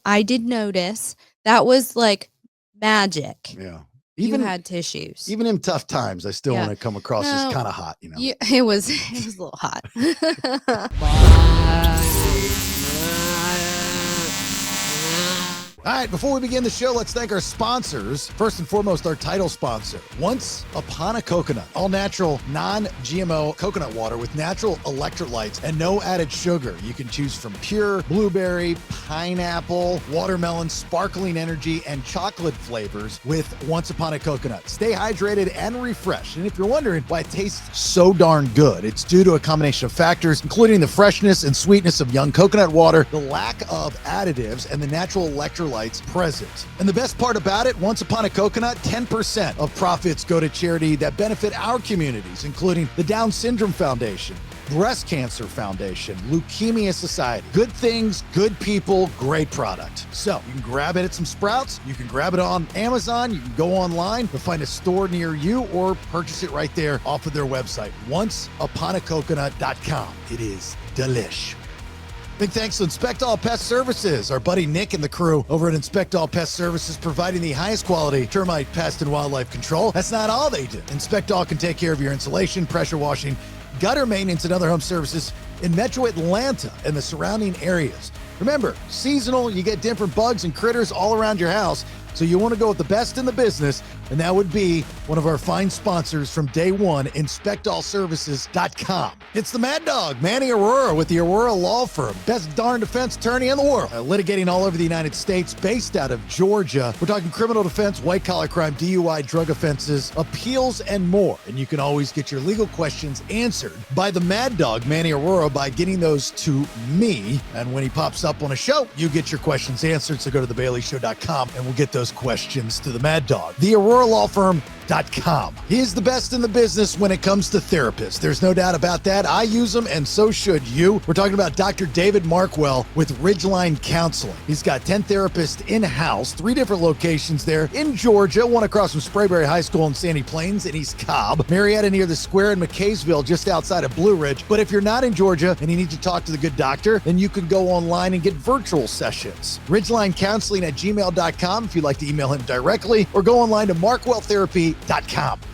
I did notice that was like magic. Yeah. You had tissues. Even in tough times, I still want to come across as kind of hot, Yeah, it was a little hot. All right, before we begin the show, let's thank our sponsors. First and foremost, our title sponsor, Once Upon a Coconut. All-natural, non-GMO coconut water with natural electrolytes and no added sugar. You can choose from pure blueberry, pineapple, watermelon, sparkling energy, and chocolate flavors with Once Upon a Coconut. Stay hydrated and refreshed. And if you're wondering why it tastes so darn good, it's due to a combination of factors, including the freshness and sweetness of young coconut water, the lack of additives, and the natural electrolytes present. And the best part about it, Once Upon a Coconut, 10% of profits go to charity that benefit our communities, including the Down Syndrome Foundation, Breast Cancer Foundation, Leukemia Society. Good things, good people, great product. So you can grab it at some Sprouts, you can grab it on Amazon, you can go online to find a store near you or purchase it right there off of their website, onceuponacoconut.com. It is delish. Big thanks to Inspect All Pest Services, our buddy Nick and the crew over at Inspect All Pest Services, providing the highest quality termite, pest, and wildlife control. That's not all they do. Inspect All can take care of your insulation, pressure washing, gutter maintenance, and other home services in Metro Atlanta and the surrounding areas. Remember, seasonal, you get different bugs and critters all around your house, so you want to go with the best in the business, and that would be one of our fine sponsors from day one, InspectAllServices.com. It's the Mad Dog, Manny Aurora with the Aurora Law Firm, best darn defense attorney in the world, litigating all over the United States, based out of Georgia. We're talking criminal defense, white-collar crime, DUI, drug offenses, appeals, and more. And you can always get your legal questions answered by the Mad Dog, Manny Aurora, by getting those to me. And when he pops up on a show, you get your questions answered. So go to thebaileyshow.com and we'll get those questions to the Mad Dog. The Aurora Law Firm.com. He is the best in the business when it comes to therapists. There's no doubt about that. I use them, and so should you. We're talking about Dr. David Markwell with Ridgeline Counseling. He's got 10 therapists in-house, 3 different locations there in Georgia, one across from Sprayberry High School in Sandy Plains in East Cobb, Marietta near the Square in McKaysville, just outside of Blue Ridge. But if you're not in Georgia and you need to talk to the good doctor, then you can go online and get virtual sessions. Ridgeline Counseling at gmail.com if you'd like to email him directly, or go online to markwelltherapy.com.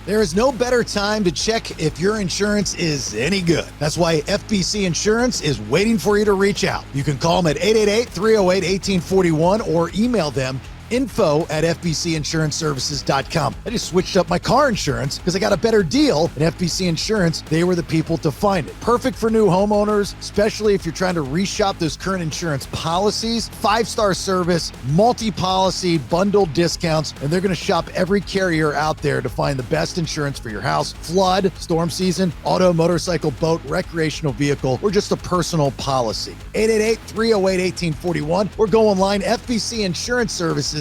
There is no better time to check if your insurance is any good. That's why FBC Insurance is waiting for you to reach out. You can call them at 888-308-1841 or email them info@fbcinsuranceservices.com. I just switched up my car insurance because I got a better deal at FBC Insurance. They were the people to find it. Perfect for new homeowners, especially if you're trying to reshop those current insurance policies. 5-star service, multi-policy, bundled discounts, and they're going to shop every carrier out there to find the best insurance for your house, flood, storm season, auto, motorcycle, boat, recreational vehicle, or just a personal policy. 888-308-1841 or go online, FBCInsuranceServices.com.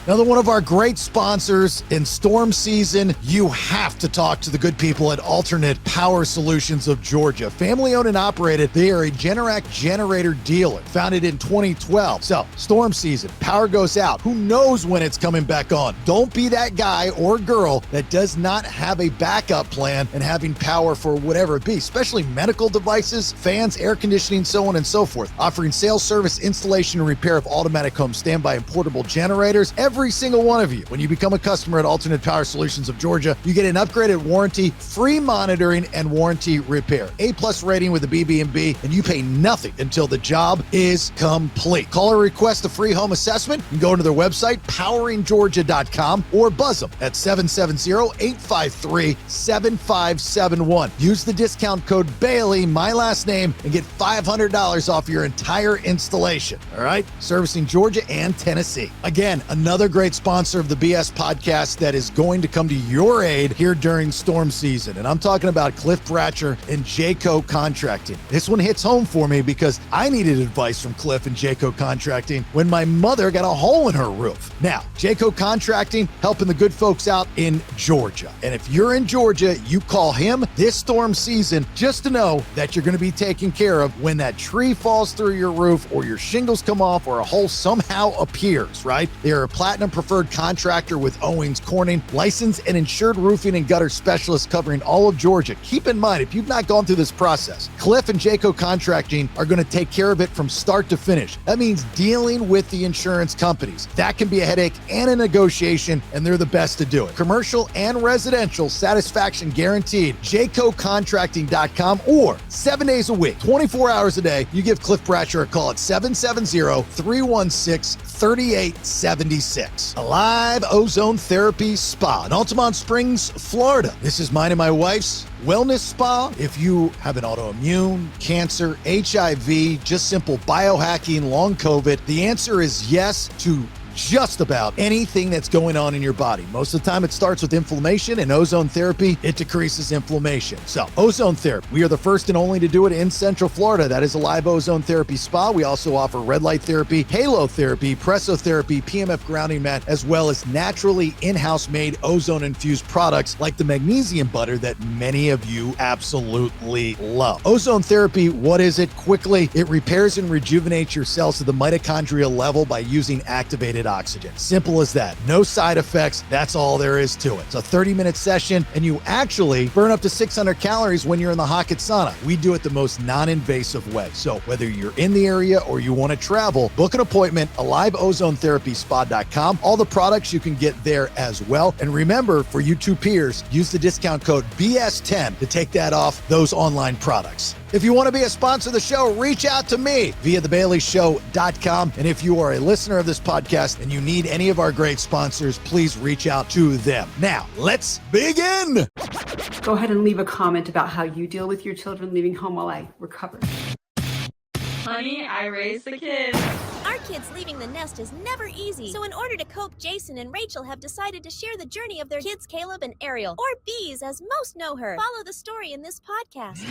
Another one of our great sponsors in storm season. You have to talk to the good people at Alternate Power Solutions of Georgia. Family owned and operated. They are a Generac generator dealer, founded in 2012. So storm season, power goes out. Who knows when it's coming back on? Don't be that guy or girl that does not have a backup plan and having power for whatever it be, especially medical devices, fans, air conditioning, so on and so forth. Offering sales, service, installation, and repair of automatic home standby and portable generators, every single one of you. When you become a customer at Alternate Power Solutions of Georgia, you get an upgraded warranty, free monitoring, and warranty repair. A+ rating with a BB&B, and you pay nothing until the job is complete. Call or request a free home assessment and go to their website, poweringgeorgia.com, or buzz them at 770-853-7571. Use the discount code Bailey, my last name, and get $500 off your entire installation. All right? Servicing Georgia and Tennessee. Again, another great sponsor of the BS podcast that is going to come to your aid here during storm season. And I'm talking about Cliff Bratcher and Jayco Contracting. This one hits home for me because I needed advice from Cliff and Jayco Contracting when my mother got a hole in her roof. Now, Jayco Contracting helping the good folks out in Georgia. And if you're in Georgia, you call him this storm season just to know that you're going to be taken care of when that tree falls through your roof or your shingles come off or a hole somehow appears. works, right? They are a platinum preferred contractor with Owens Corning, licensed and insured roofing and gutter specialists covering all of Georgia. Keep in mind, if you've not gone through this process, Cliff and Jayco Contracting are going to take care of it from start to finish. That means dealing with the insurance companies. That can be a headache and a negotiation, and they're the best to do it. Commercial and residential satisfaction guaranteed. JaycoContracting.com, or 7 days a week, 24 hours a day. You give Cliff Bratcher a call at 770-316-3876. Alive Ozone Therapy Spa in Altamont Springs, Florida. This is mine and my wife's wellness spa. If you have an autoimmune, cancer, HIV, just simple biohacking, long COVID, the answer is yes to just about anything that's going on in your body. Most of the time it starts with inflammation, and ozone therapy, it decreases inflammation. So ozone therapy, we are the first and only to do it in Central Florida. That is Alive Ozone Therapy Spa. We also offer red light therapy, halo therapy, pressotherapy, PMF grounding mat, as well as naturally in-house made ozone infused products like the magnesium butter that many of you absolutely love. Ozone therapy, what is it? Quickly, it repairs and rejuvenates your cells to the mitochondrial level by using activated oxygen. Simple as that. No side effects. That's all there is to it. It's a 30-minute session, and you actually burn up to 600 calories when you're in the Hocket sauna. We do it the most non-invasive way. So whether you're in the area or you want to travel, book an appointment, AliveOzoneTherapySpa.com. All the products you can get there as well. And remember, for you two peers, use the discount code BS10 to take that off those online products. If you want to be a sponsor of the show, reach out to me via thebaileyshow.com. And if you are a listener of this podcast and you need any of our great sponsors, please reach out to them. Now, let's begin. Go ahead and leave a comment about how you deal with your children leaving home while I recover. Honey, I raised the kids. Our kids leaving the nest is never easy. So in order to cope, Jason and Rachel have decided to share the journey of their kids, Caleb and Ariel, or Bees as most know her. Follow the story in this podcast.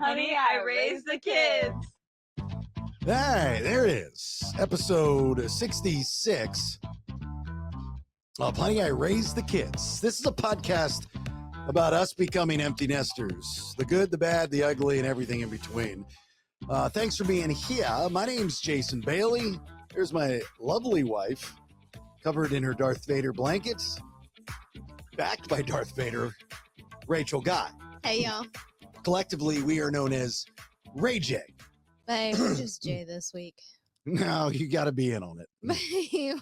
Honey, I raised the kids. Hey, there it is. Episode 66 of Honey, I Raised the Kids. This is a podcast about us becoming empty nesters. The good, the bad, the ugly, and everything in between. Thanks for being here. My name's Jason Bailey. Here's my lovely wife, covered in her Darth Vader blankets, backed by Darth Vader, Rachel Guy. Hey, y'all. Collectively, we are known as Ray J. Hey, we're just Jay this week. No, you got to be in on it.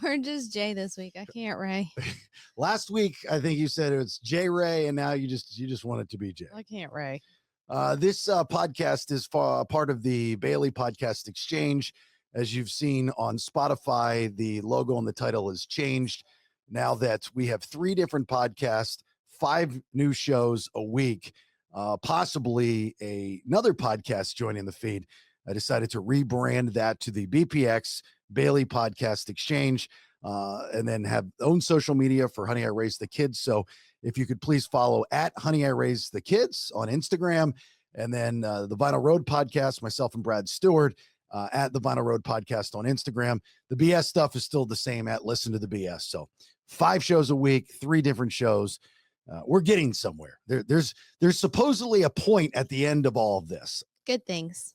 We're just Jay this week. I can't, Ray. Last week, I think you said it's J Ray, and now you just want it to be Jay. I can't, Ray. This podcast is part of the Bailey Podcast Exchange. As you've seen on Spotify, the logo and the title has changed now that we have 3 different podcasts, 5 new shows a week, possibly another podcast joining the feed. I decided to rebrand that to the BPX Bailey Podcast Exchange, and then have own social media for Honey, I Raised the Kids. So if you could please follow at Honey, I Raised the Kids on Instagram, and then the Vinyl Road Podcast, myself and Brad Stewart, at the Vinyl Road Podcast on Instagram. The BS stuff is still the same at Listen to the BS. So 5 shows a week, 3 different shows. We're getting somewhere. There's supposedly a point at the end of all of this. Good things.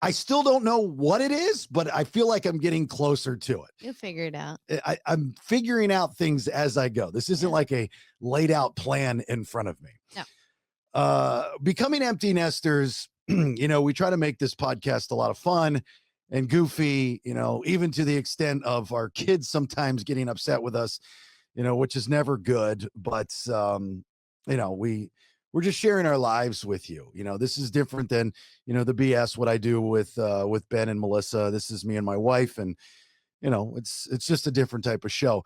I still don't know what it is, but I feel like I'm getting closer to it. You'll figure it out. I'm figuring out things as I go. This isn't like a laid out plan in front of me. No. Becoming empty nesters, we try to make this podcast a lot of fun and goofy, even to the extent of our kids sometimes getting upset with us, which is never good. But, we're just sharing our lives with you. This is different than, the BS, what I do with Ben and Melissa. This is me and my wife. And, it's just a different type of show.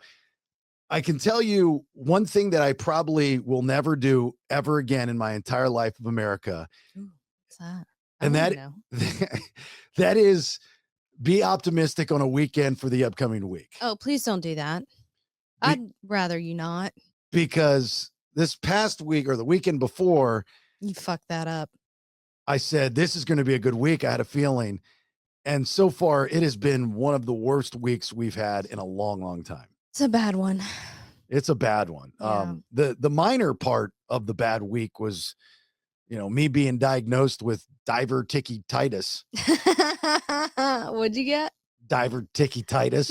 I can tell you one thing that I probably will never do ever again in my entire life of America. Ooh, what's that? And that is be optimistic on a weekend for the upcoming week. Oh, please don't do that. I'd rather you not. Because this past week or the weekend before, you fucked that up. I said, this is going to be a good week. I had a feeling. And so far, it has been one of the worst weeks we've had in a long, long time. It's a bad one. It's a bad one. Yeah. The minor part of the bad week was, me being diagnosed with diverticulitis. What'd you get? Diverticulitis.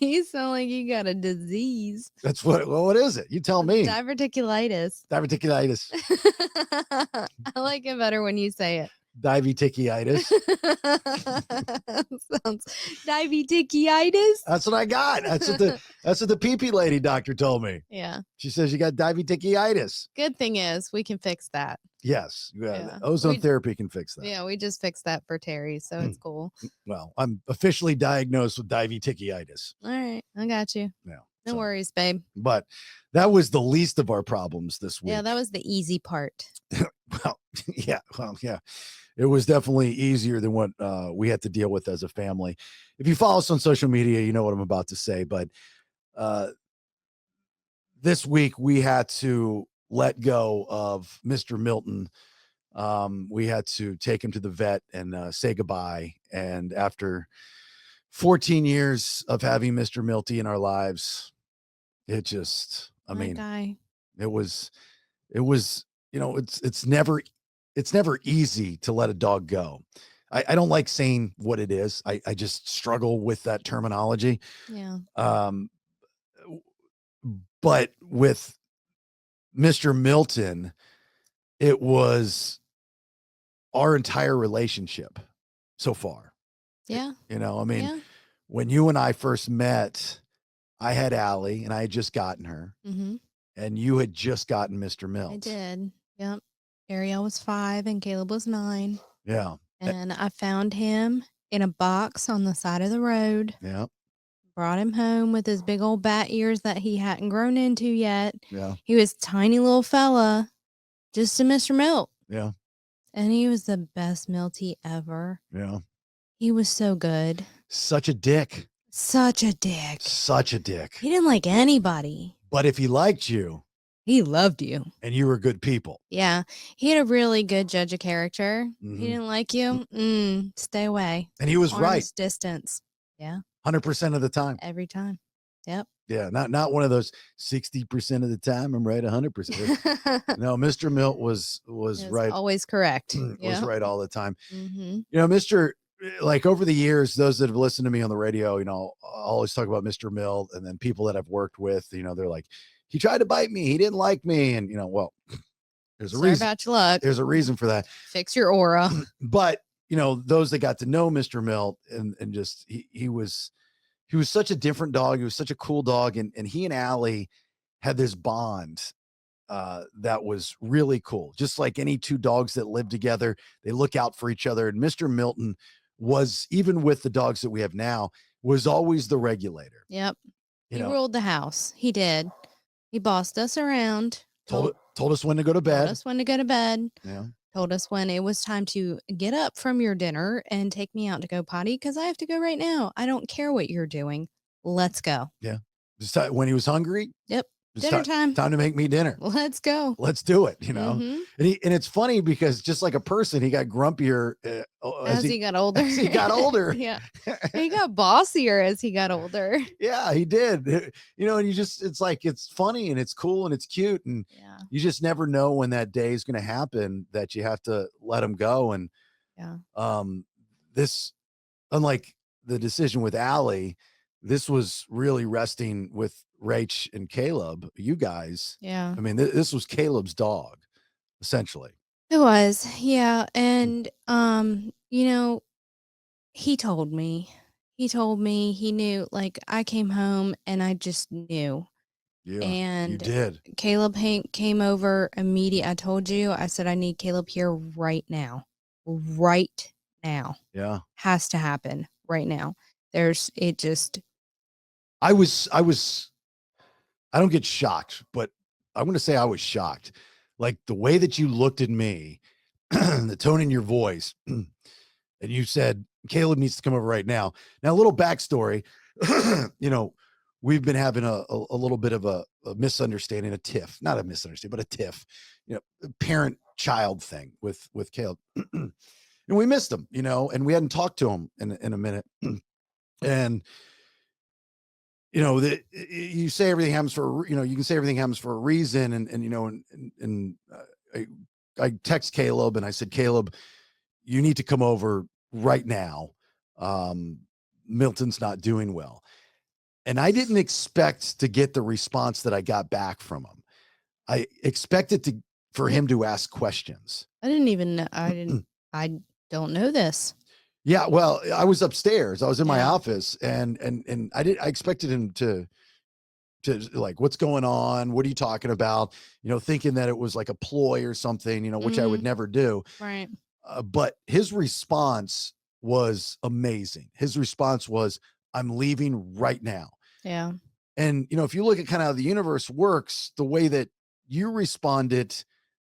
You sound like you got a disease. That's what is it? You tell me. Diverticulitis. Diverticulitis. I like it better when you say it. Diverticulitis. Sounds diverticulitis. That's what I got. That's what the pee-pee lady doctor told me. Yeah. She says you got diverticulitis. Good thing is we can fix that. Yes. Yeah. Ozone therapy can fix that. Yeah, we just fixed that for Terry, so it's cool. Well, I'm officially diagnosed with diverticulitis. All right, I got you. Yeah. No worries, babe. But that was the least of our problems this week. Yeah, that was the easy part. Well, yeah. It was definitely easier than what we had to deal with as a family. If you follow us on social media, you know what I'm about to say. But this week we had to let go of Mr. Milton. We had to take him to the vet and say goodbye. And after 14 years of having Mr. Milty in our lives, it just, I mean, it was, it's never easy to let a dog go. I don't like saying what it is. I just struggle with that terminology. Yeah. But with Mr. Milton, it was our entire relationship so far. Yeah. When you and I first met, I had Allie and I had just gotten her, and you had just gotten Mr. Milt. I did. Yep. Ariel was 5 and Caleb was 9. Yeah. And I found him in a box on the side of the road. Yeah. Brought him home with his big old bat ears that he hadn't grown into yet. Yeah. He was tiny little fella, just a Mr. Milt. Yeah. And he was the best Milty ever. Yeah. He was so good. Such a dick. Such a dick. Such a dick. He didn't like anybody. But if he liked you, he loved you. And you were good people. Yeah. He had a really good judge of character. He didn't like you. Stay away. And he was right. Distance. Yeah. 100% of the time. Every time. Yep. Yeah. Not one of those 60% of the time I'm right 100%. No, Mr. Milt was right. Always correct. Was right all the time. Mr. Like over the years, those that have listened to me on the radio, I'll always talk about Mr. Milt, and then people that I've worked with, they're like, he tried to bite me. He didn't like me. And, well, there's a reason. About your luck. There's a reason for that. Fix your aura. But, those that got to know Mr. Milt and just, he was such a different dog. He was such a cool dog. And he and Allie had this bond that was really cool. Just like any two dogs that live together, they look out for each other. And Mr. Milton was, even with the dogs that we have now, was always the regulator. Yep. He ruled the house. He did. He bossed us around. Told us when to go to bed. Told us when to go to bed. Yeah. Told us when it was time to get up from your dinner and take me out to go potty because I have to go right now. I don't care what you're doing. Let's go. Yeah. Just when he was hungry. Yep. Dinner time. Time to make me dinner. Let's go. Let's do it. And it's funny because just like a person, he got grumpier as he got older. As he got older. Yeah. He got bossier as he got older. Yeah, he did. And it's like, it's funny and it's cool and it's cute. And you just never know when that day is going to happen that you have to let him go. And this, unlike the decision with Allie, this was really resting with Rach and Caleb, you guys. Yeah. I mean, this was Caleb's dog, essentially. It was. Yeah. And, he told me he knew, like, I came home and I just knew. Yeah. And you did. Caleb came over immediately. I told you, I said, I need Caleb here right now. Right now. Yeah. Has to happen right now. I don't get shocked, but I'm going to say I was shocked. Like the way that you looked at me, the tone in your voice, and you said, Caleb needs to come over right now. Now, a little backstory, we've been having a little bit of a misunderstanding, a tiff, not a misunderstanding, but a tiff, parent child thing with Caleb. And we missed him, and we hadn't talked to him in a minute. And, you say everything happens for, you can say everything happens for a reason. And I text Caleb and I said, Caleb, you need to come over right now. Milton's not doing well. And I didn't expect to get the response that I got back from him. I expected for him to ask questions. I didn't even know. I don't know this. Yeah, well, I was upstairs. I was in my Yeah. office, and I expected him to like, what's going on? What are you talking about? Thinking that it was like a ploy or something, which I would never do. Right. But his response was amazing. His response was, I'm leaving right now. Yeah. And, if you look at kind of how the universe works, the way that you responded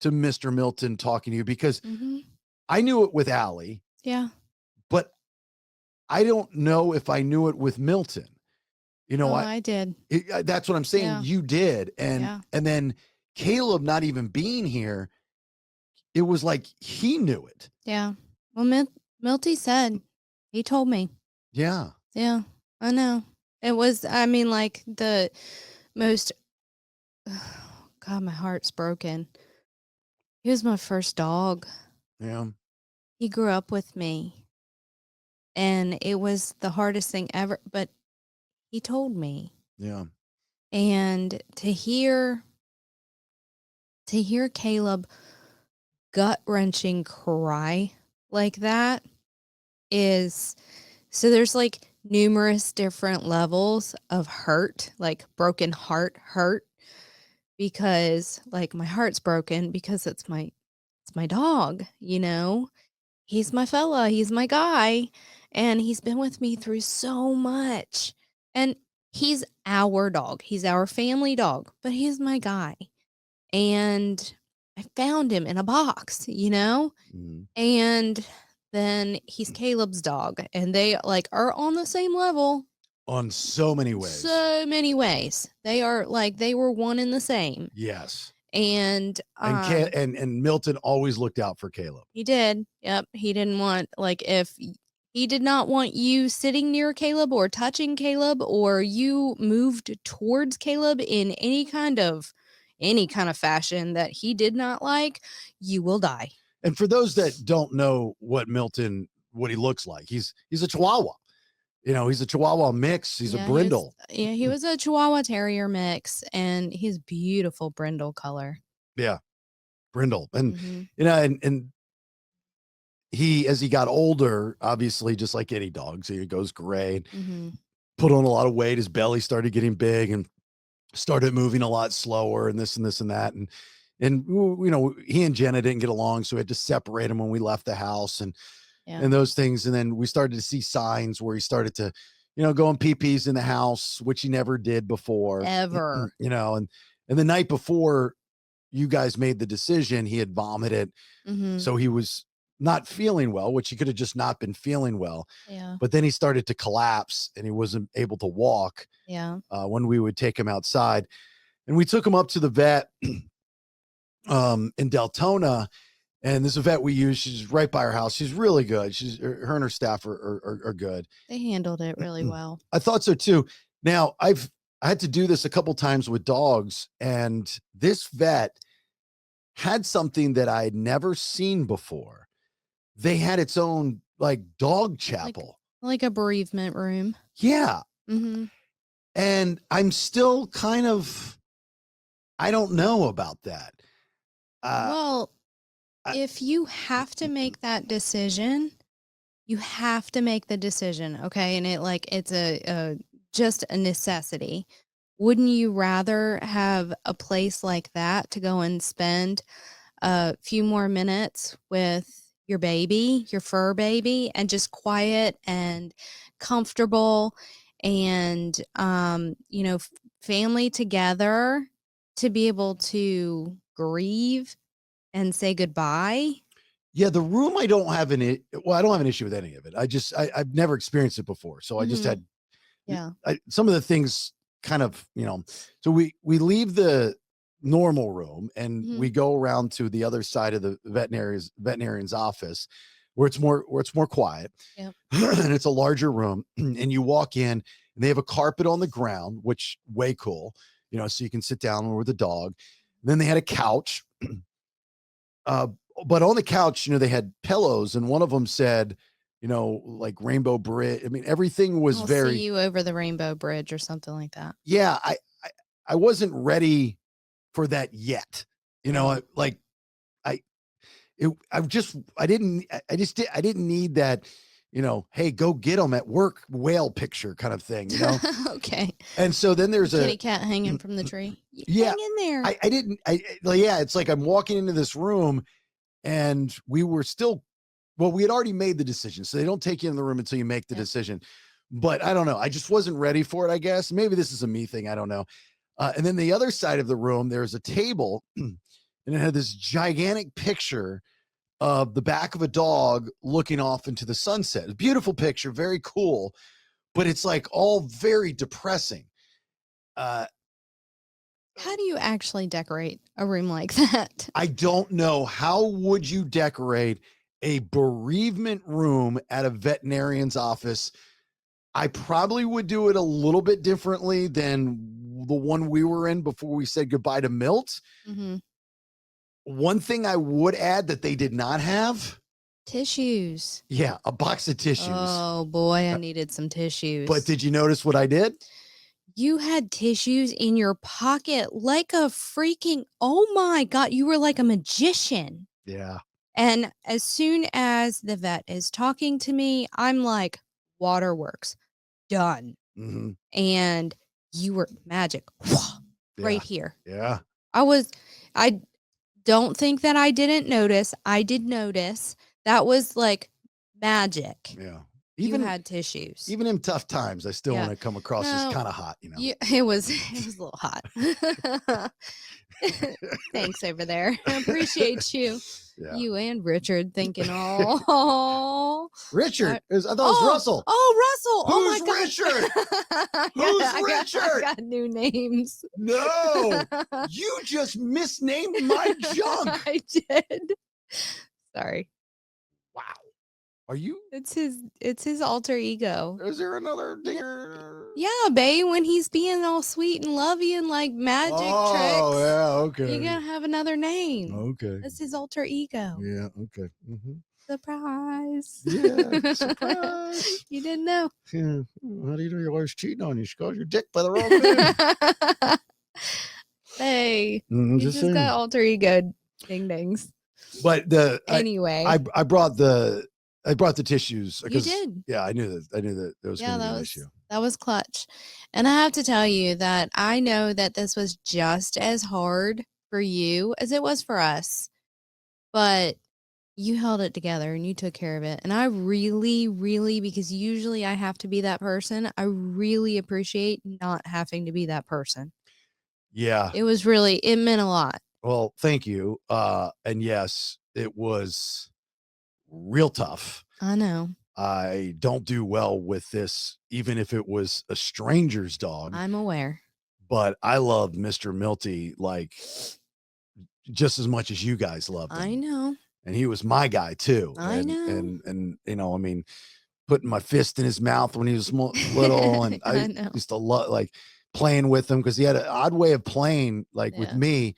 to Mr. Milton talking to you, because I knew it with Allie. Yeah. But I don't know if I knew it with Milton. I did. That's what I'm saying. Yeah. You did. And then Caleb not even being here, it was like he knew it. Yeah. Well, Milty said, he told me. Yeah. Yeah, I know. It was, like the most, God, my heart's broken. He was my first dog. Yeah. He grew up with me. And it was the hardest thing ever, but he told me. Yeah. And to hear Caleb gut-wrenching cry like that is, so there's like numerous different levels of hurt, like broken heart hurt, because like my heart's broken because it's my dog, he's my fella, he's my guy, and he's been with me through so much. And he's our dog. He's our family dog, but he's my guy. And I found him in a box, and then he's Caleb's dog, and they like are on the same level On so many ways. so many ways. They are like, they were one and the same. Yes. And and Milton always looked out for Caleb. he did. Yep. He didn't want, like, if he did not want you sitting near Caleb or touching Caleb, or you moved towards Caleb in any kind of fashion that he did not like, you will die. And for those that don't know what he looks like, he's a Chihuahua. He's a Chihuahua mix. He's a brindle. He was a Chihuahua Terrier mix, and he's beautiful brindle color. Yeah, brindle. And and he, as he got older, obviously just like any dog, so he goes gray, put on a lot of weight. His belly started getting big and started moving a lot slower, and this and this and that. And he and Jenna didn't get along, so we had to separate him when we left the house and those things. And then we started to see signs where he started to, go on pee-pees in the house, which he never did before. Ever. And the night before you guys made the decision, he had vomited. So he was not feeling well, which he could have just not been feeling well. Yeah. But then he started to collapse and he wasn't able to walk. Yeah. When we would take him outside, and we took him up to the vet in Deltona. And this is a vet we use. She's right by our house. She's really good. Her and her staff are good. They handled it really well. I thought so too. Now I had to do this a couple times with dogs, and this vet had something that I had never seen before. They had its own like dog chapel, like a bereavement room. Yeah. And I'm still kind of, I don't know about that. Well, if you have to make that decision, you have to make the decision, okay? And it's a just a necessity. Wouldn't you rather have a place like that to go and spend a few more minutes with your baby, your fur baby, and just quiet and comfortable and family together, to be able to grieve and say goodbye? Yeah, the room, I don't have an issue with any of it. I've never experienced it before. So I just had some of the things kind of, so we leave the normal room and we go around to the other side of the veterinarian's office where it's more quiet. Yep. And it's a larger room, and you walk in and they have a carpet on the ground, which way cool, so you can sit down with the dog. And then they had a couch. But on the couch, they had pillows, and one of them said, like Rainbow Bridge. I mean, everything was I'll very, see you over the Rainbow Bridge or something like that. yeah, I wasn't ready for that yet. Like I didn't need that, hey, go get them at work whale picture kind of thing, Okay. And so then there's a Kitty cat hanging from the tree. Yeah. Hang in there. It's like I'm walking into this room and we were still, we had already made the decision. So they don't take you in the room until you make the decision. But I don't know. I just wasn't ready for it, I guess. Maybe this is a me thing. I don't know. And then the other side of the room, there's a table and it had this gigantic picture of the back of a dog looking off into the sunset. A beautiful picture, very cool, but it's like all very depressing. How do you actually decorate a room like that? I don't know. How would you decorate a bereavement room at a veterinarian's office? I probably would do it a little bit differently than the one we were in before we said goodbye to Milt. Mm-hmm. One thing I would add that they did not have. Tissues. Yeah, a box of tissues. Oh boy, I needed some tissues. But did you notice what I did? You had tissues in your pocket like a freaking, oh my God, you were like a magician. Yeah. And as soon as the vet is talking to me, I'm like, waterworks, done. Mm-hmm. And you were magic right here. Yeah. I don't think that I didn't notice. I did notice. That was like magic. Yeah. You had tissues. Even in tough times, I still want to come across as kind of hot, It was a little hot. Thanks over there. I appreciate you. Yeah. You and Richard thinking, oh. Richard. I thought it was Russell. Oh, Russell. Who's Oh, my Richard? Who's Richard? I got new names. No. You just misnamed my junk. I did. Sorry. Wow. Are you? It's his alter ego. Is there another deer? Yeah, babe, when he's being all sweet and lovey and like magic tricks. Oh, yeah, okay. You're going to have another name. Okay. That's his alter ego. Yeah, okay. Mm-hmm. Surprise. Yeah, surprise. You didn't know. Yeah. How do you know your wife's cheating on you? She calls your dick by the wrong name. Hey, you just got alter ego ding dings. But anyway, I brought the tissues. You did. Yeah, I knew that there was going to be an issue. That was clutch. And I have to tell you that I know that this was just as hard for you as it was for us. But you held it together and you took care of it. And I really, really, because usually I have to be that person, I really appreciate not having to be that person. Yeah. It meant a lot. Well, thank you. And yes, it was real tough. I know. I don't do well with this, even if it was a stranger's dog. I'm aware. But I love Mr. Milty like just as much as you guys loved him. I know. And he was my guy too. I know. And I mean, putting my fist in his mouth when he was little, and I used to love like playing with him because he had an odd way of playing. Like with me,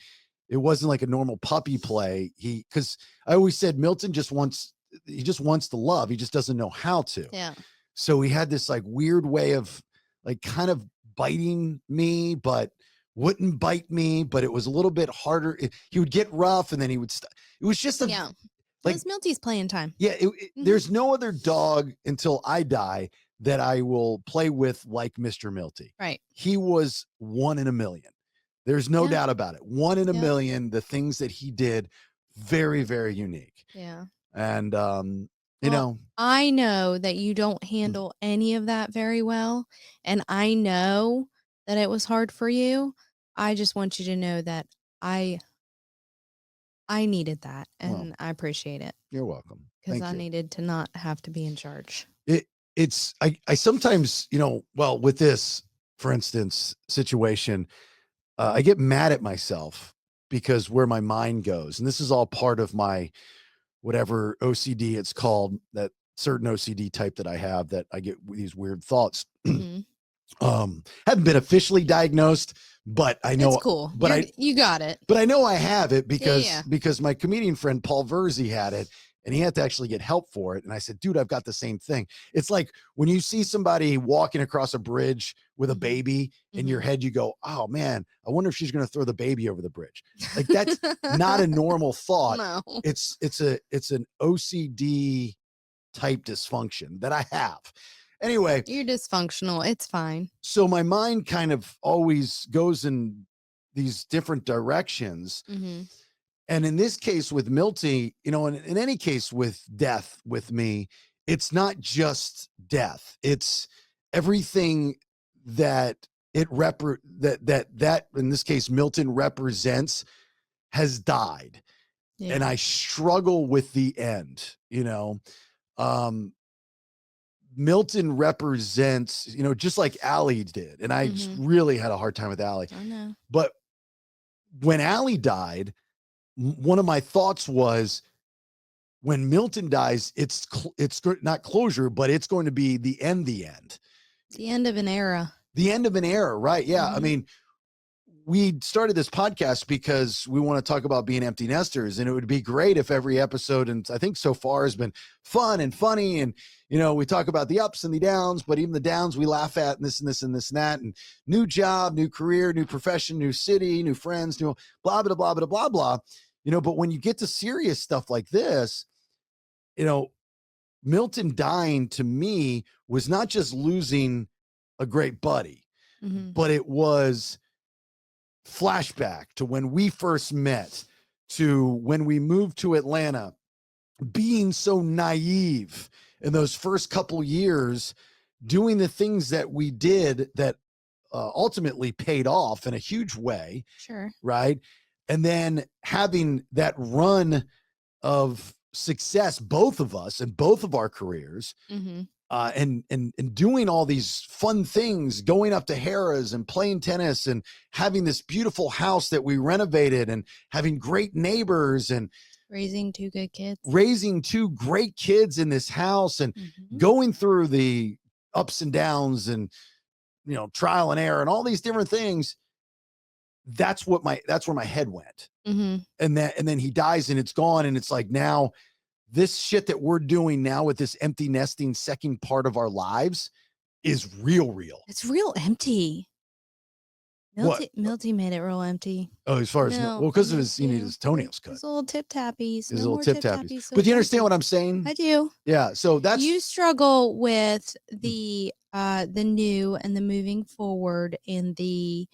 it wasn't like a normal puppy play. Because I always said Milton just wants to love. He just doesn't know how to. Yeah. So he had this like weird way of like kind of biting me, but wouldn't bite me, but it was a little bit harder. He would get rough and then he would it was just like it was Milty's playing time. Yeah. There's no other dog until I die that I will play with like Mr. Milty. Right. He was 1 in a million. There's no doubt about it. 1 in a million. The things that he did, very, very unique. Yeah. And, I know that you don't handle any of that very well. And I know that it was hard for you. I just want you to know that I needed that and I appreciate it. You're welcome. Because I needed to not have to be in charge. I sometimes, with this, for instance, situation, I get mad at myself because where my mind goes, and this is all part of my whatever OCD it's called, that certain OCD type that I have, that I get these weird thoughts. Mm-hmm. Haven't been officially diagnosed, but I know it's cool. But you got it. But I know I have it because my comedian friend Paul Verzi had it, and he had to actually get help for it. And I said, dude, I've got the same thing. It's like when you see somebody walking across a bridge with a baby in your head, you go, oh man, I wonder if she's going to throw the baby over the bridge. Like that's not a normal thought. No. It's an OCD type dysfunction that I have. Anyway, You're dysfunctional. It's fine. so my mind kind of always goes in these different directions. And in this case with Milty, you know, in any case with death with me, it's not just death. It's everything that that in this case Milton represents has died. Yeah. And I struggle with the end, you know. Milton represents, you know, just like Allie did. And I just really had a hard time with Allie. I know. But when Allie died, one of my thoughts was when Milton dies, it's not closure, but it's going to be the end. The end of an era. The end of an era, right? Yeah. I mean, we started this podcast because we want to talk about being empty nesters, and it would be great if every episode, and I think so far has been fun and funny. And, you know, we talk about the ups and the downs, but even the downs we laugh at, and this and this and this and that, and new job, new career, new profession, new city, new friends, new blah, blah, blah, blah, blah, blah, you know, but when you get to serious stuff like this, you know, Milton dying to me was not just losing a great buddy, but it was flashback to when we first met, to when we moved to Atlanta, being so naive in those first couple years, doing the things that we did that ultimately paid off in a huge way. Sure. Right. And then having that run of success, both of us and both of our careers, and doing all these fun things, going up to Harrah's and playing tennis and having this beautiful house that we renovated and having great neighbors and raising two good kids, raising two great kids in this house and going through the ups and downs and, you know, trial and error and all these different things. That's where my head went. And then he dies and it's gone. And it's like, now this shit that we're doing now with this empty nesting second part of our lives is real. It's real empty. Milty made it real empty. Oh, as far as, well, because of his, you need his toenails cut. His little tip tappies. His little tip tappies. But you understand what I'm saying? I do. Yeah. So that's, you struggle with the new and the moving forward in the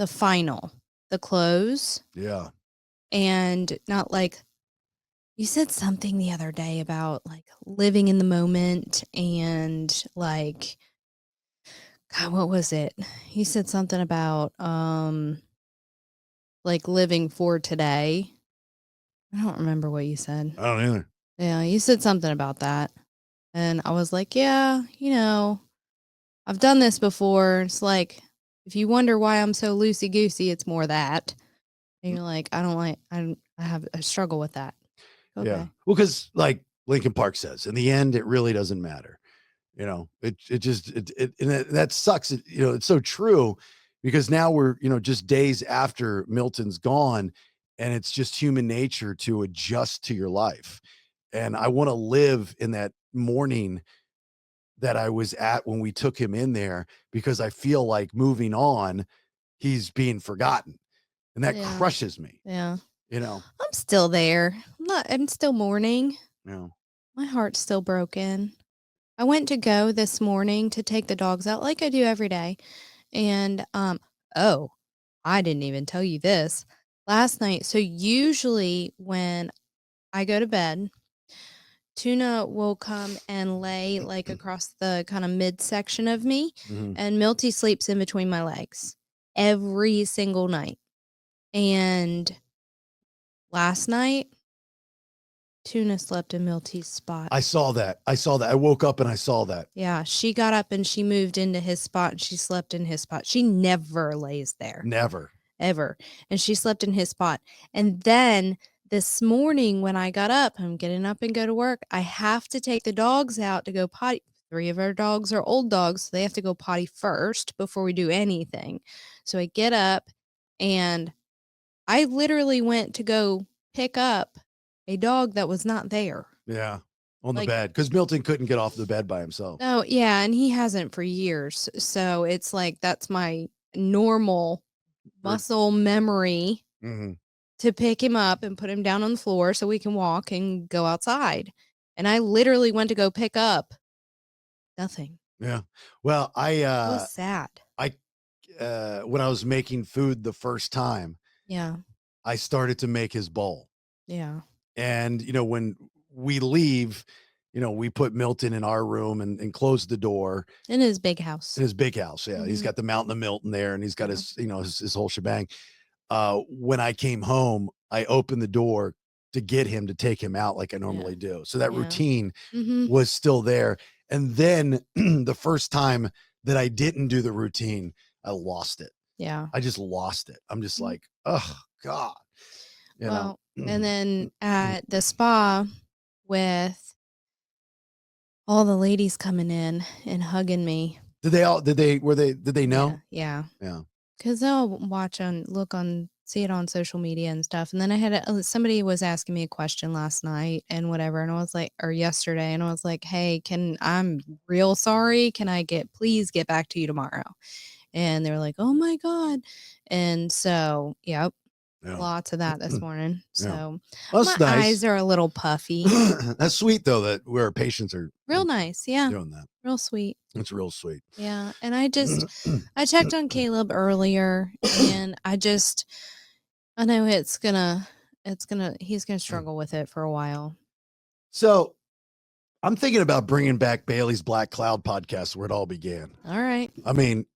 final, the close. Yeah. And not like, you said something the other day about like living in the moment and like, God, what was it? You said something about like living for today. I don't remember what you said. I don't either. Yeah, you said something about that. And I was like, yeah, you know, I've done this before. It's like, if you wonder why I'm so loosey goosey, it's more that. And you're like, I struggle with that. Okay. Yeah. Well, because like Lincoln Park says, in the end, it really doesn't matter. You know, and that sucks. You know, it's so true because now we're, you know, just days after Milton's gone, and it's just human nature to adjust to your life. And I want to live in that morning that I was at when we took him in there, because I feel like moving on, he's being forgotten, and that crushes me. Yeah. You know, I'm still there. I'm still mourning. Yeah. My heart's still broken. I went to go this morning to take the dogs out like I do every day. And, oh, I didn't even tell you this last night. So usually when I go to bed, Tuna will come and lay like across the kind of midsection of me, and Milty sleeps in between my legs every single night. And last night, Tuna slept in Milty's spot. I saw that. I woke up and I saw that. Yeah, she got up and she moved into his spot and she slept in his spot. She never lays there. Never. Ever. And she slept in his spot. And then this morning when I got up, I'm getting up and go to work, I have to take the dogs out to go potty. 3 of our dogs are old dogs, so they have to go potty first before we do anything. So I get up and I literally went to go pick up a dog that was not there. Yeah. On the Like- bed. Because Milton couldn't get off the bed by himself. No, yeah, and he hasn't for years. So it's like that's my normal muscle memory Mm-hmm. to pick him up and put him down on the floor so we can walk and go outside. And I literally went to go pick up nothing. Yeah. Well, It was sad. when I was making food the first time, Yeah. I started to make his bowl. Yeah. And, when we leave, we put Milton in our room and close the door In his big house. in his big house. Yeah. He's Mhm. got the mountain of Milton there and he's got Yeah. his whole shebang. When I came home, I opened the door to get him to take him out like I normally do. So that Yeah. routine Mm-hmm. was still there. And then the first time that I didn't do the routine, I lost it. Yeah. I just lost it. I'm just Mhm. like, oh God. You know? Well, and then at the spa with all the ladies coming in and hugging me. Did they know? Yeah. Yeah. Because they'll see it on social media and stuff. And then I had somebody was asking me a question last night and whatever. And I was like, or yesterday, and I was like, hey, I'm real sorry. Can I please get back to you tomorrow? And they were like, oh my God. And so, yep. Yeah. Lots of that this morning. So Well, my that's nice. eyes are a little puffy. That's sweet though, that where patients are Real nice. Yeah. doing that. Real sweet. It's real sweet. Yeah. And I checked on Caleb earlier and I know he's gonna struggle with it for a while. So I'm thinking about bringing back Bailey's Black Cloud podcast where it all began. All right. I mean,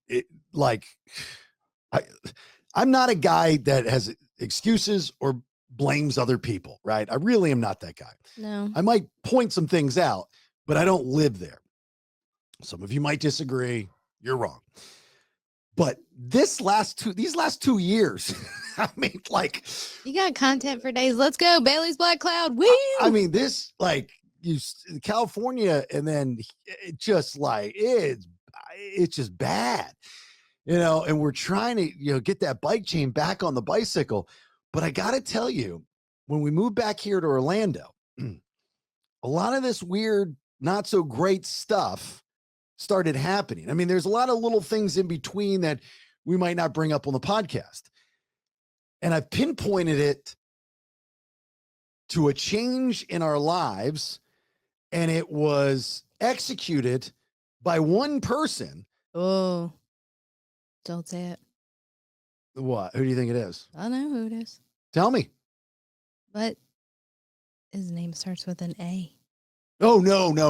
I'm not a guy that has excuses or blames other people, right? I really am not that guy. No. I might point some things out, but I don't live there. Some of you might disagree. You're wrong. But these last 2 years, I mean, like, You got content for days. Let's go. Bailey's Black Cloud. Woo! I mean, this, like, California, and then it just like it's just bad, and we're trying to get that bike chain back on the bicycle. But I gotta tell you, when we moved back here to Orlando, a lot of this weird, not so great stuff started happening. I mean, there's a lot of little things in between that we might not bring up on the podcast, and I've pinpointed it to a change in our lives. And it was executed by one person. Oh, don't say it. What? Who do you think it is? I know who it is. Tell me. But his name starts with an A. Oh, no. No.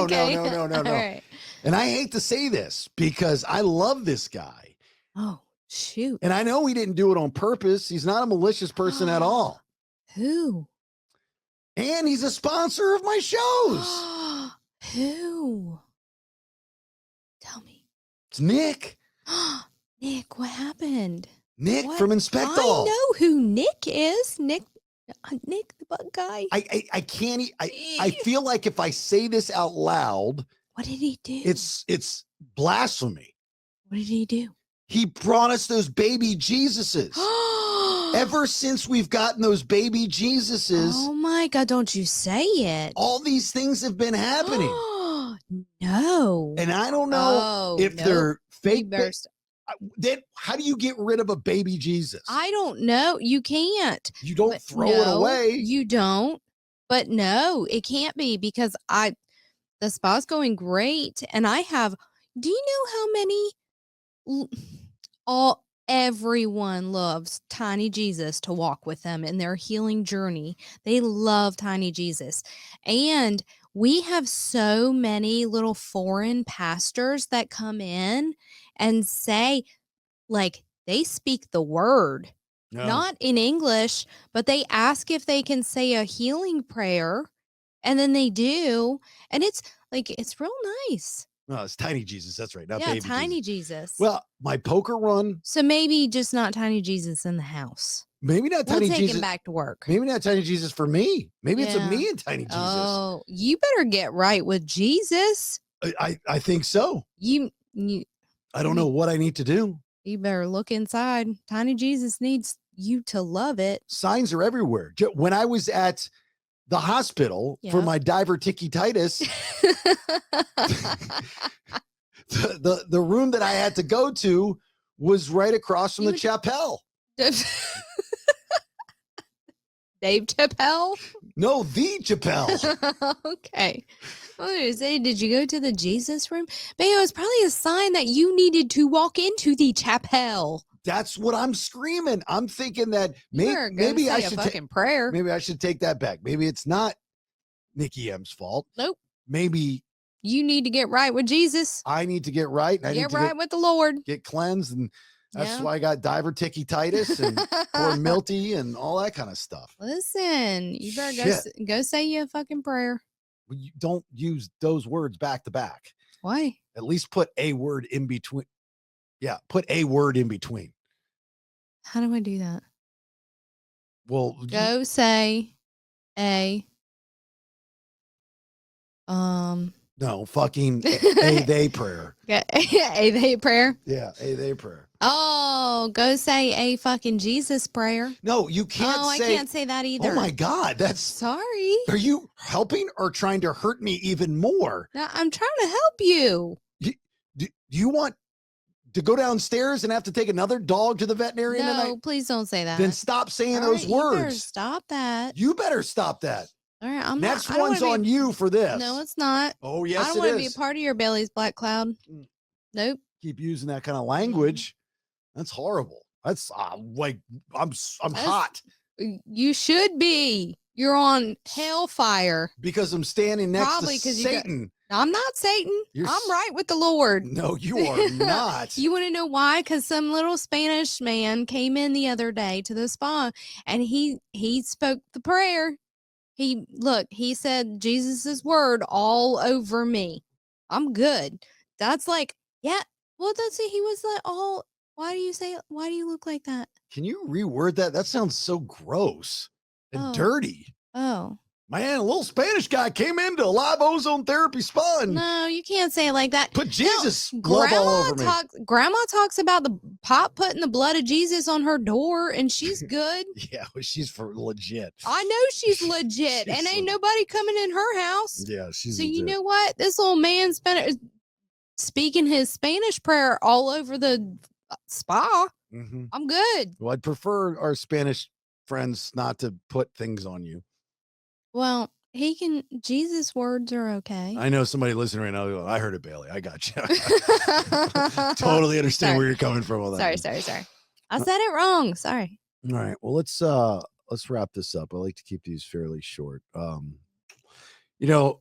Okay. No. All right. And I hate to say this because I love this guy. Oh, shoot. And I know he didn't do it on purpose. He's not a malicious person at all. Who? And he's a sponsor of my shows. Who? Tell me. It's Nick. Nick, what happened? Nick What? from Inspect I All. know who Nick is. Nick the bug guy. I can't. I feel like if I say this out loud, What did he do? it's blasphemy. What did he do? He brought us those baby Jesuses. Ever since we've gotten those baby Jesuses, Oh my God, don't you say it. all these things have been happening. No. And I don't know if they're fake. Then how do you get rid of a baby Jesus? I don't know. You can't. You don't But throw it no, away. You don't. But no, it can't be because the spa's going great. And do you know how many everyone loves Tiny Jesus to walk with them in their healing journey. They love Tiny Jesus. And we have so many little foreign pastors that come in and say, like, they speak the word, not in English, but they ask if they can say a healing prayer. And then they do. And it's real nice. No, it's Tiny Jesus. That's right. Not Yeah, baby Tiny Jesus. Jesus. Well, my poker run. So maybe just not Tiny Jesus in the house. Maybe not We'll Tiny take Jesus. him back to work. Maybe not Tiny Jesus for me. Maybe it's a Yeah. me and Tiny Jesus. Oh, you better get right with Jesus. I think so. You I don't know what I need to do. you better look inside. Tiny Jesus needs you to love it. Signs are everywhere. When I was at the hospital for my diverticulitis, the room that I had to go to was right across from the chapel. Dave Chappelle? No, the chapel. Okay. I was going to say, did you go to the Jesus room? But it was probably a sign that you needed to walk into the chapel. That's what I'm screaming. I'm thinking that maybe I should fucking prayer. Maybe I should take that back. Maybe it's not Nikki M's fault. Nope. Maybe you need to get right with Jesus. I need to get right. And I need to get with the Lord. Get cleansed, and that's why I got diverticulitis and poor Milty and all that kind of stuff. Listen, you better go say you a fucking prayer. You don't use those words back to back. Why? At least put a word in between. Yeah, put a word in between. How do I do that? Well, go say a no, fucking a they prayer. A they prayer? Yeah, a they prayer. Oh, go say a fucking Jesus prayer. No, you can't I can't say that either. Oh my God, that's sorry. Are you helping or trying to hurt me even more? No, I'm trying to help you. Do you want to go downstairs and have to take another dog to the veterinarian tonight? No, please don't say that. Then stop saying those words. You better stop that. You better stop that. All right, Next one's on you for this. No, it's not. Oh, yes, it is. I don't want to be a part of your belly's black cloud. Nope. Keep using that kind of language. That's horrible. That's like I'm hot. You should be. You're on hellfire because I'm standing next to Satan. I'm not Satan. I'm right with the Lord. No, you are not. You want to know why? Because some little Spanish man came in the other day to the spa, and he spoke the prayer. He said Jesus's word all over me. I'm good. That's like, yeah. Well, that's it. He was like, why do you look like that? Can you reword that? That sounds so gross and dirty. Oh. Man, a little Spanish guy came into a live ozone therapy spa. No, you can't say it like that. Put Jesus love all over me. Grandma talks about the Pop putting the blood of Jesus on her door, and she's good. Yeah, well, she's for legit. I know she's legit, and ain't nobody coming in her house. Yeah, she's so legit. You know what? This old man speaking his Spanish prayer all over the spa. Mm-hmm. I'm good. Well, I'd prefer our Spanish friends not to put things on you. Well, Jesus words are okay. I know somebody listening right now. I heard it, Bailey. I got you. Totally understand where you're coming from. All that. Sorry. I said it wrong. Sorry. All right. Well, let's wrap this up. I like to keep these fairly short. The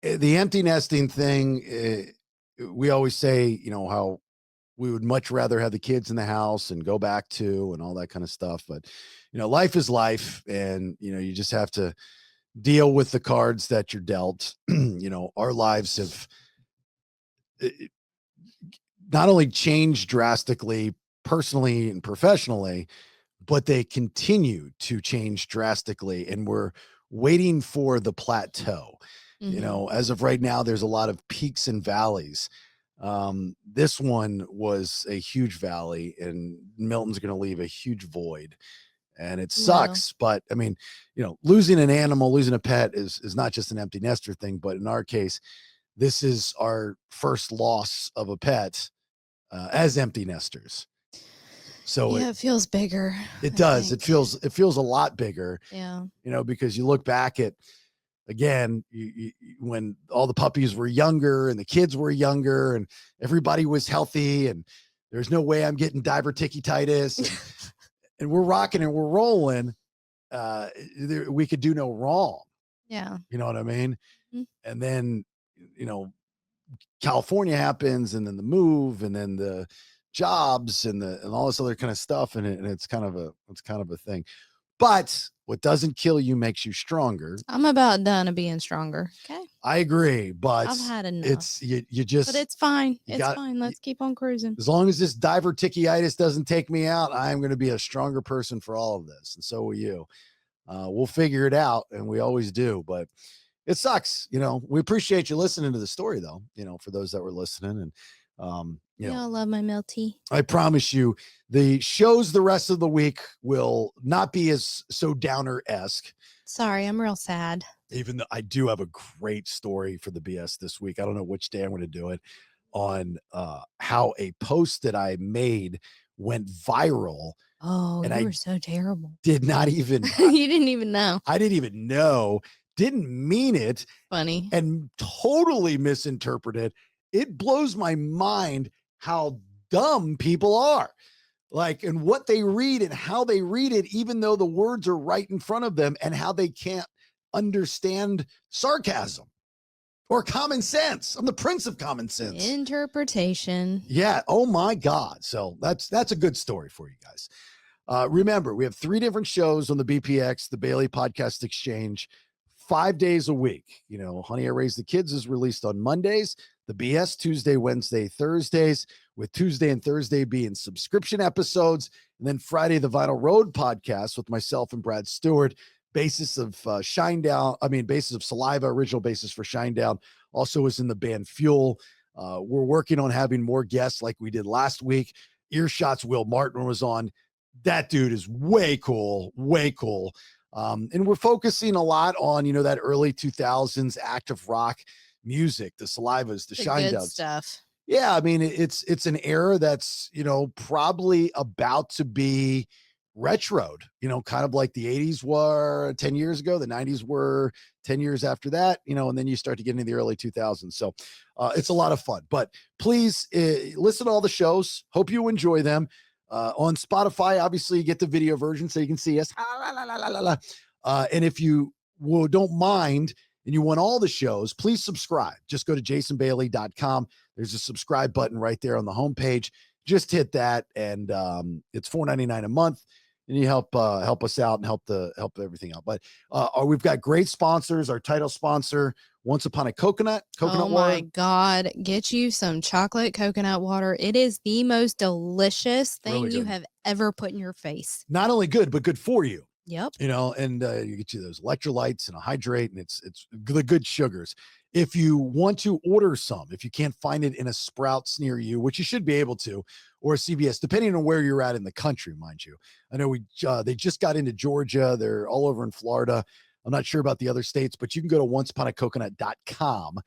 empty nesting thing, we always say, how we would much rather have the kids in the house and go back to and all that kind of stuff. But, life is life, and, you just have to deal with the cards that you're dealt. Our lives have not only changed drastically personally and professionally, but they continue to change drastically, and we're waiting for the plateau. Mm-hmm. As of right now, there's a lot of peaks and valleys. This one was a huge valley, and Milton's going to leave a huge void. And it sucks, but I mean, losing an animal, losing a pet is not just an empty nester thing, but in our case, this is our first loss of a pet as empty nesters. So it feels bigger. It does. It feels a lot bigger. Yeah. Because you look back at, again, when all the puppies were younger and the kids were younger and everybody was healthy and there's no way I'm getting diverticulitis. And we're rocking and we're rolling. We could do no wrong. Yeah. You know what I mean? Mm-hmm. And then, California happens, and then the move, and then the jobs and all this other kind of stuff. And it's kind of a thing. But what doesn't kill you makes you stronger. I'm about done of being stronger. Okay. I agree, but I've had enough. It's you just. But it's fine. Fine. Let's keep on cruising. As long as this diverticulitis doesn't take me out, I'm going to be a stronger person for all of this, and so will you. We'll figure it out, and we always do. But it sucks, We appreciate you listening to the story, though. For those that were listening, and You know, I love my Milty. I promise you, the shows the rest of the week will not be as so downer-esque. Sorry, I'm real sad. Even though I do have a great story for the BS this week. I don't know which day I'm going to do it, on how a post that I made went viral. Oh, and you I were so terrible. did not even, You didn't even know. I didn't even know, didn't mean it, Funny. and totally misinterpreted. It blows my mind how dumb people are. Like, and what they read and how they read it, even though the words are right in front of them, and how they can't understand sarcasm or common sense. I'm the prince of common sense. Interpretation. Yeah. Oh my God. So that's a good story for you guys. Remember, we have 3 different shows on the BPX, the Bailey Podcast Exchange, 5 days a week. You know, Honey, I Raised the Kids is released on Mondays, the BS Tuesday, Wednesday, Thursdays, with Tuesday and Thursday being subscription episodes. And then Friday, the Vinyl Road podcast with myself and Brad Stewart, basis of basis of Saliva, original basis for Shinedown, also is in the band Fuel. We're working on having more guests like we did last week. Earshot's Will Martin was on. That dude is way cool, way cool. And we're focusing a lot on, you know, that early 2000s active rock music, the Salivas, the Shine stuff. Yeah, I mean, it's an era that's, you know, probably about to be retroed, you know, kind of like the 80s were 10 years ago, the 90s were 10 years after that, you know, and then you start to get into the early 2000s. So it's a lot of fun. But please listen to all the shows. Hope you enjoy them. On Spotify, obviously, you get the video version so you can see us. And if you don't mind and you want all the shows, please subscribe. Just go to jasonbailey.com. There's a subscribe button right there on the homepage. Just hit that, and it's $4.99 a month, and you help us out and help everything out. But we've got great sponsors. Our title sponsor, Once Upon a Coconut water. Oh my God, get you some chocolate coconut water. It is the most delicious thing Really you good. have ever put in your face. Not only good, but good for you. Yep. You know, and you get you those electrolytes and a hydrate, and it's the good sugars. If you want to order some, if you can't find it in a Sprouts near you, which you should be able to, or a CVS, depending on where you're at in the country, mind you. I know they just got into Georgia. They're all over in Florida. I'm not sure about the other states, but you can go to onceuponacoconut.com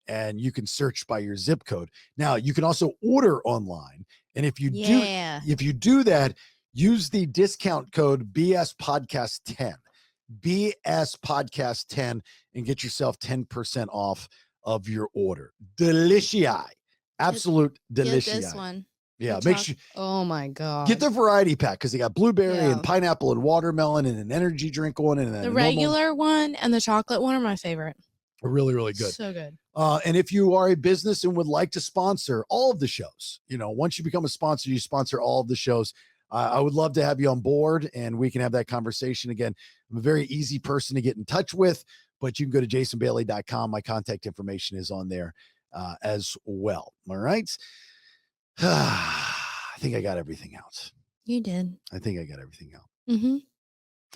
and you can search by your zip code. Now, you can also order online. And if you do that, use the discount code BS Podcast 10. BS Podcast 10 and get yourself 10% off of your order. Delicious. Absolute delicious. Get this one. Yeah, make sure. Oh my God. Get the variety pack because they got blueberry and pineapple and watermelon and an energy drink one. And the regular one and the chocolate one are my favorite. Really, really good. So good. And if you are a business and would like to sponsor all of the shows, you know, once you become a sponsor, you sponsor all of the shows. I would love to have you on board and we can have that conversation. Again, I'm a very easy person to get in touch with, but you can go to jasonbailey.com. My contact information is on there as well. All right. I think I got everything out. You did. I think I got everything out. Mm-hmm.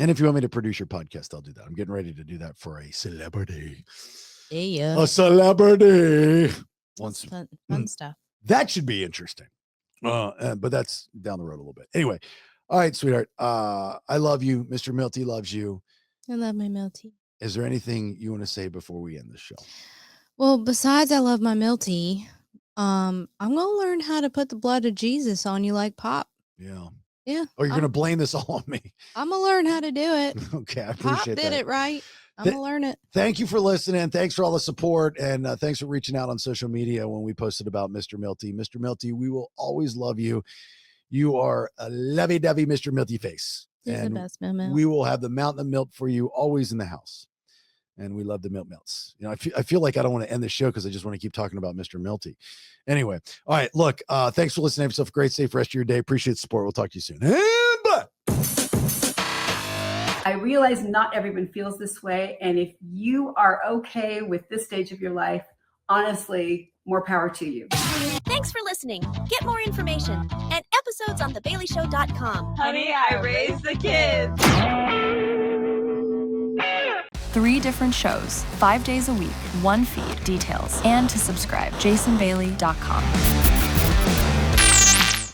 And if you want me to produce your podcast, I'll do that. I'm getting ready to do that for a celebrity. Yeah. A celebrity. Fun stuff. That should be interesting. But that's down the road a little bit. Anyway. All right, sweetheart. I love you. Mr. Milty loves you. I love my Milty. Is there anything you want to say before we end the show? Well, besides I love my Milty, I'm going to learn how to put the blood of Jesus on you like Pop. Yeah. Yeah. Or you're going to blame this all on me. I'm going to learn how to do it. Okay, I Pop appreciate did that. it right. I'm going to learn it. Thank you for listening. Thanks for all the support. And thanks for reaching out on social media when we posted about Mr. Milty. Mr. Milty, we will always love you. You are a lovey-dovey Mr. Milty face. He's the best milk. We will have the mountain of milk for you always in the house. And we love the milk melts. You know, I feel like I don't want to end the show because I just want to keep talking about Mr. Milty. Anyway, all right, look, thanks for listening. Have yourself a great, safe rest of your day. Appreciate the support. We'll talk to you soon. And bye. I realize not everyone feels this way. And if you are okay with this stage of your life, honestly, more power to you. Thanks for listening. Get more information and episodes on thebaileyshow.com. Honey, I raised the kids. 3 different shows, 5 days a week, 1 feed, details, and to subscribe, jasonbailey.com.